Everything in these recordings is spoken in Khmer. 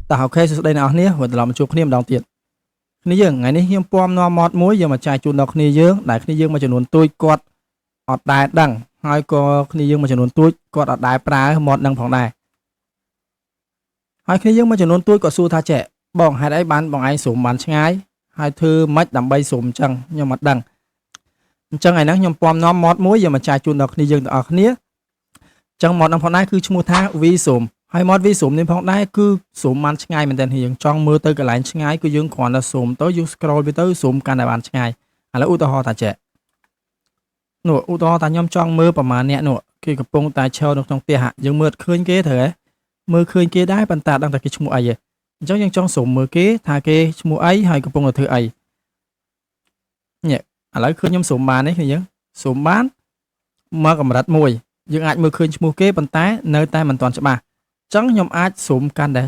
តើអូខេសួស្តីអ្នកនរគ្នាវិលត្រឡប់មកជួបគ្នាម្ដងទៀតគ្នាយើងថ្ងៃនេះខ្ញុំពំនាំម៉តមួយយកមកចែកជូនដល់គ្នាយើងដែលគ្នាយើងមួយចំនួនទួចគាត់អត់ដែលដឹងហើយក៏គ្នាយើងមួយចំនួនទួចគាត់អត់ដែលប្រើម៉តនឹងផងដែរហើយគ្នាយើងមួយចំនួនទួចគាត់សួរថាចេះបងហេតុអីបានបងឯងស៊ុំបានឆ្ងាយហើយធ្វើម៉េចដើម្បីស៊ុំអញ្ចឹងខ្ញុំអត់ដឹងអញ្ចឹងថ្ងៃនេះខ្ញុំពំនាំម៉តមួយយកមកចែកជូនដល់គ្នាយើងទាំងអស់គ្នាអញ្ចឹងម៉តនឹងផងដែរគឺឈ្មោះថា V Zoom ហើយម៉ត V Zoom នេះផងដែរគឺស៊ុំបានឆ្ងាយមែនតើយើងចង់មើលទៅកន្លែងឆ្ងាយគឺយើងគ្រាន់តែស៊ុំទៅយើង scroll វាទៅស៊ុំកាន់តែបានឆ្ងាយឥឡូវឧទាហរណ៍ថាចេះនោះឧទាហរណ៍ថាខ្ញុំចង់មើលប្រមាណអ្នកនោះគេកំពុងតែឈរនៅក្នុងផ្ទះយើងមើលឃើញគេត្រូវហ៎មើលឃើញគេដែរប៉ុន្តែដឹងតែគេឈ្មោះអីទេអញ្ចឹងយើងចង់ស៊ុំមើលគេថាគេឈ្មោះអីហើយកំពុងតែធ្វើអីនេះឥឡូវឃើញខ្ញុំស៊ុំបានទេគ្នាយើងស៊ុំបានមកកម្រិតមួយយើងអាចមើលឃើញឈ្មោះគេប៉ុន្តែនៅតែមិនទាន់ច្បាស់អញ្ចឹងខ្ញុំអាចស៊ុំកាន់តែ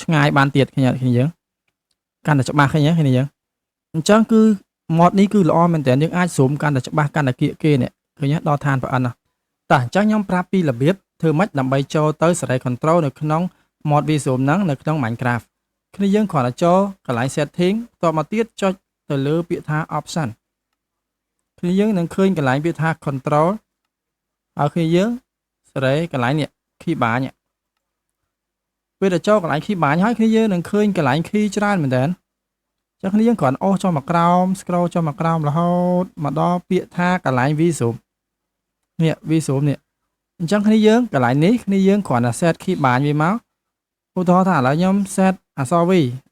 ឆ្ងាយបានទៀតគ្នាយើងកាន់តែច្បាស់គ្នាយើងអញ្ចឹងគឺម៉តនេះគឺល្អមែនតើយើងអាចស៊ុំកាន់តែច្បាស់កាន់តែគៀកគេនេះឃើញដល់ឋានប្រអិនណាតោះអញ្ចឹងខ្ញុំប្រាប់ពីរបៀបធ្វើម៉េចដើម្បីចូលទៅសេរី control នៅក្នុង mod V Zoom ហ្នឹងនៅក្នុង Minecraft គ្នាយើងគ្រាន់តែចូលកន្លែង setting តមកទៀតចុចទៅលើពាក្យថា option គ្នាយើងនឹងឃើញកន្លែងពាក្យថា control ហើយគ្នាយើងសេរីកន្លែងនេះ keybar នេះពេលទៅចូលកន្លែង keybar ហើយគ្នាយើងនឹងឃើញកន្លែង key ច្រើនមែនតើចឹងគ្នាយើងគ្រាន់អូសចូលមកក្រោម scroll ចូលមកក្រោមរហូតមកដល់ពាក្យថាកន្លែង V Zoom នេះ V Zoom នេះអញ្ចឹងគ្នាយើងកន្លែងនេះគ្នាយើងគ្រាន់តែ set keybar វាមកឧទាហរណ៍ថាឥឡូវខ្ញុំ set អក្សរ V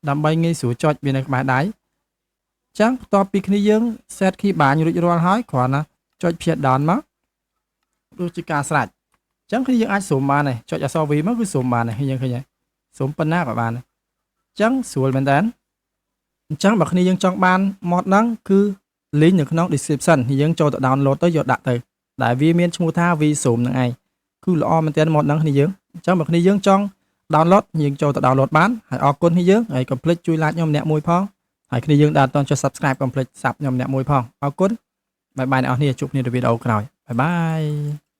ដើម្បីងាយស្រួលចុចវានៅក្បែរដៃអញ្ចឹងបន្ទាប់ពីគ្នាយើង set keybar រួចរាល់ហើយគ្រាន់តែចុច Page Down មកដូចជាការស្រេចអញ្ចឹងគ្នាយើងអាចស៊ុំបានហើយចុចអក្សរ V មកគឺស៊ុំបានហើយយើងឃើញហើយស៊ុំប៉ុណ្ណាក៏បានអញ្ចឹងស្រួលមែនតើអញ្ចឹងបើគ្នាយើងចង់បាន mod ហ្នឹងគឺ link នៅក្នុង description យើងចូលទៅ download ទៅយកដាក់ទៅដែលវាមានឈ្មោះថា V Zoom ហ្នឹងឯងគឺល្អមែនតើ mod ហ្នឹងគ្នាយើងអញ្ចឹងបើគ្នាយើងចង់ download យើងចូលទៅ download បានហើយអរគុណគ្នាយើងហើយកុំភ្លេចជួយ like ខ្ញុំម្នាក់មួយផងហើយគ្នាយើងដែលអត់ទាន់ចុច subscribe កុំភ្លេច sub ខ្ញុំម្នាក់មួយផងអរគុណបាយបាយអ្នកនរគ្នាជួបគ្នានៅវីដេអូក្រោយបាយបាយ